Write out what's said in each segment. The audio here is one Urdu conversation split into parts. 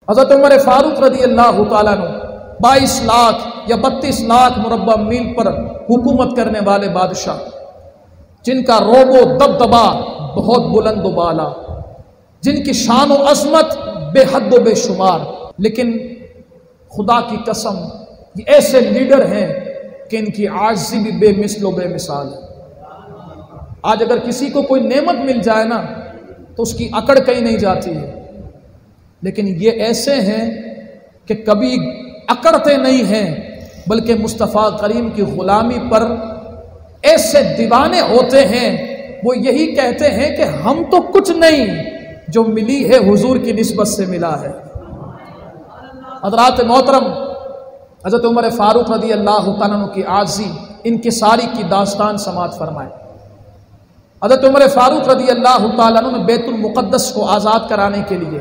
حضرت عمر فاروق رضی اللہ تعالیٰ عنہ 22 لاکھ یا 32 لاکھ مربع میل پر حکومت کرنے والے بادشاہ، جن کا روب و دبدبا بہت بلند و بالا، جن کی شان و عظمت بے حد و بے شمار، لیکن خدا کی قسم یہ ایسے لیڈر ہیں کہ ان کی عاجزی بھی بے مثل و بے مثال ہے۔ آج اگر کسی کو کوئی نعمت مل جائے نا تو اس کی اکڑ کہیں نہیں جاتی ہے، لیکن یہ ایسے ہیں کہ کبھی اکڑتے نہیں ہیں، بلکہ مصطفیٰ کریم کی غلامی پر ایسے دیوانے ہوتے ہیں، وہ یہی کہتے ہیں کہ ہم تو کچھ نہیں، جو ملی ہے حضور کی نسبت سے ملا ہے۔ حضرات محترم، حضرت عمر فاروق رضی اللہ تعالیٰ عنہ کی عاجزی انکساری کی داستان سماعت فرمائے۔ حضرت عمر فاروق رضی اللہ تعالیٰ عنہ نے بیت المقدس کو آزاد کرانے کے لیے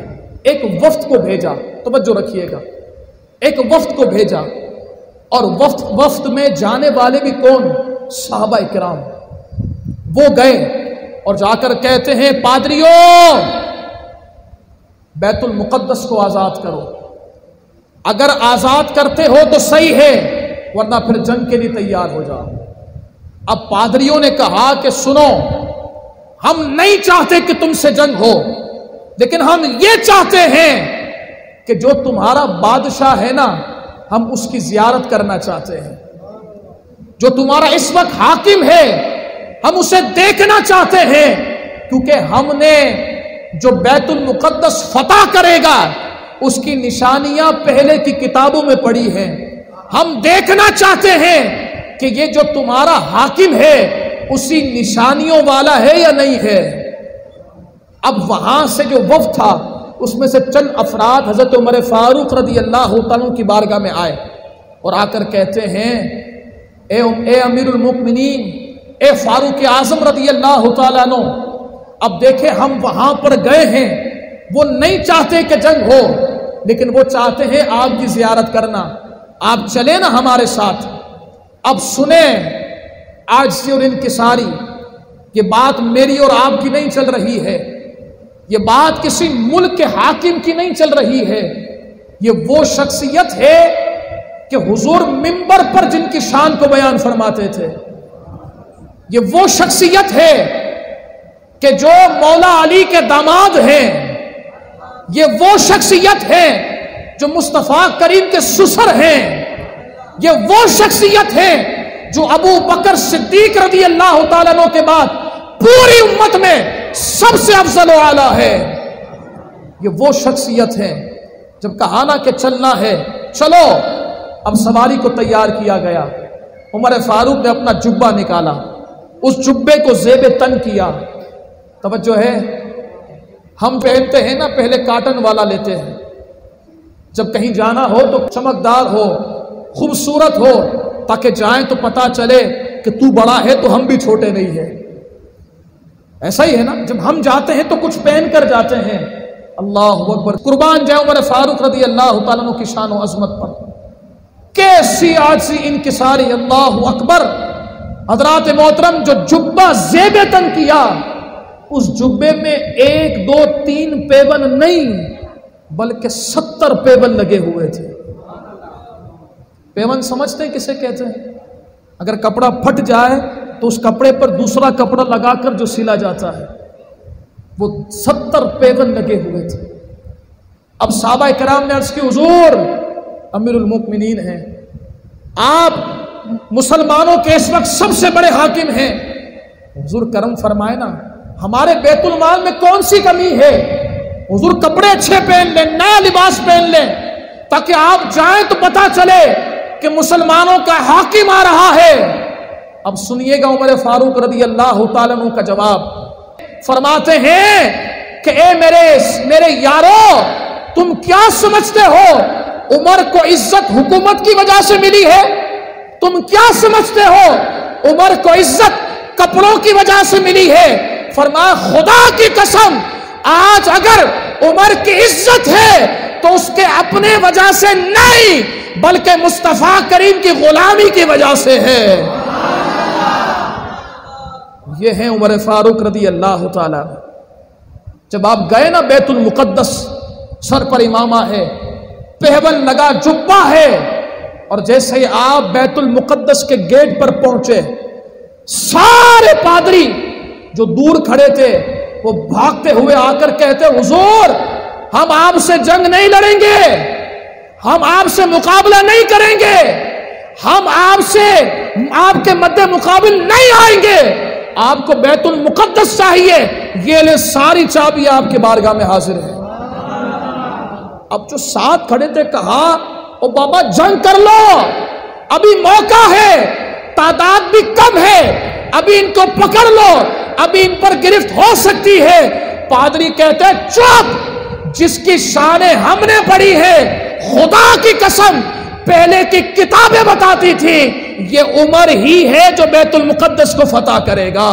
ایک وفد کو بھیجا، توجہ رکھیے گا، ایک وفد کو بھیجا، اور وفد میں جانے والے بھی کون؟ صحابہ کرام۔ وہ گئے اور جا کر کہتے ہیں پادریوں بیت المقدس کو آزاد کرو، اگر آزاد کرتے ہو تو صحیح ہے، ورنہ پھر جنگ کے لیے تیار ہو جاؤ۔ اب پادریوں نے کہا کہ سنو، ہم نہیں چاہتے کہ تم سے جنگ ہو، لیکن ہم یہ چاہتے ہیں کہ جو تمہارا بادشاہ ہے نا، ہم اس کی زیارت کرنا چاہتے ہیں، جو تمہارا اس وقت حاکم ہے ہم اسے دیکھنا چاہتے ہیں، کیونکہ ہم نے جو بیت المقدس فتح کرے گا اس کی نشانیاں پہلے کی کتابوں میں پڑھی ہیں، ہم دیکھنا چاہتے ہیں کہ یہ جو تمہارا حاکم ہے اسی نشانیوں والا ہے یا نہیں ہے۔ اب وہاں سے جو وفد تھا اس میں سے چند افراد حضرت عمر فاروق رضی اللہ تعالیٰ کی بارگاہ میں آئے اور آ کر کہتے ہیں اے امیر المؤمنین، اے فاروق اعظم رضی اللہ تعالیٰ عنہ، اب دیکھیں ہم وہاں پر گئے ہیں، وہ نہیں چاہتے کہ جنگ ہو، لیکن وہ چاہتے ہیں آپ کی زیارت کرنا، آپ چلیں نا ہمارے ساتھ۔ اب سنیں عاجزی اور انکساری، یہ بات میری اور آپ کی نہیں چل رہی ہے، یہ بات کسی ملک کے حاکم کی نہیں چل رہی ہے، یہ وہ شخصیت ہے کہ حضور منبر پر جن کی شان کو بیان فرماتے تھے، یہ وہ شخصیت ہے کہ جو مولا علی کے داماد ہیں، یہ وہ شخصیت ہے جو مصطفیٰ کریم کے سسر ہیں، یہ وہ شخصیت ہے جو ابو بکر صدیق رضی اللہ تعالیٰ عنہ کے بعد پوری امت میں سب سے افضل و اعلیٰ ہے۔ یہ وہ شخصیت ہے جب کہا نا کہ چلنا ہے چلو، اب سواری کو تیار کیا گیا، عمر فاروق نے اپنا جبہ نکالا، اس جبے کو زیب تن کیا، توجہ ہے، ہم پہنتے ہیں نا پہلے کاٹن والا لیتے ہیں، جب کہیں جانا ہو تو چمکدار ہو، خوبصورت ہو، تاکہ جائیں تو پتا چلے کہ تو بڑا ہے تو ہم بھی چھوٹے نہیں ہیں۔ ایسا ہی ہے نا، جب ہم جاتے ہیں تو کچھ پہن کر جاتے ہیں۔ اللہ اکبر، قربان جائے عمر فاروق رضی اللہ تعالیٰ عنہ کی شان و عظمت پر، کیسی عاجزی انکساری، اللہ اکبر۔ حضرات محترم، جو جبہ زیب تن کیا، اس جبے میں 1 2 3 پیبند نہیں بلکہ 70 پیبند لگے ہوئے تھے۔ پیبند سمجھتے ہیں کسے کہتے ہیں؟ اگر کپڑا پھٹ جائے تو اس کپڑے پر دوسرا کپڑا لگا کر جو سلا جاتا ہے، وہ 70 پیبند لگے ہوئے تھے۔ اب صحابہ کرام نے عرض کی حضور امیر المؤمنین ہیں، آپ مسلمانوں کے اس وقت سب سے بڑے حاکم ہیں، حضور کرم فرمائے نا، ہمارے بیت المال میں کون سی کمی ہے؟ حضور کپڑے اچھے پہن لیں، نیا لباس پہن لیں، تاکہ آپ جائیں تو پتا چلے کہ مسلمانوں کا حاکم آ رہا ہے۔ اب سنیے گا عمر فاروق رضی اللہ تعالیٰ عنہ کا جواب، فرماتے ہیں کہ اے میرے یارو، تم کیا سمجھتے ہو عمر کو عزت حکومت کی وجہ سے ملی ہے؟ تم کیا سمجھتے ہو عمر کو عزت کپڑوں کی وجہ سے ملی ہے؟ فرمایا خدا کی قسم، آج اگر عمر کی عزت ہے تو اس کے اپنے وجہ سے نہیں بلکہ مصطفیٰ کریم کی غلامی کی وجہ سے ہے۔ یہ ہیں عمر فاروق رضی اللہ تعالیٰ۔ جب آپ گئے نا بیت المقدس سر پر امامہ ہے، پہول لگا جبہ ہے، اور جیسے ہی آپ بیت المقدس کے گیٹ پر پہنچے، سارے پادری جو دور کھڑے تھے وہ بھاگتے ہوئے آ کر کہتے حضور ہم آپ سے جنگ نہیں لڑیں گے، ہم آپ سے مقابلہ نہیں کریں گے، ہم آپ کے مد مقابل نہیں آئیں گے، آپ کو بیت المقدس چاہیے، یہ لے ساری چابی آپ کے بارگاہ میں حاضر ہے۔ اب جو ساتھ کھڑے تھے کہا او بابا جنگ کر لو، ابھی موقع ہے، تعداد بھی کم ہے، ابھی ان کو پکڑ لو، ابھی ان پر گرفت ہو سکتی ہے۔ پادری کہتے ہیں چپ، جس کی شانیں ہم نے پڑھی ہے، خدا کی قسم پہلے کی کتابیں بتاتی تھی یہ عمر ہی ہے جو بیت المقدس کو فتح کرے گا۔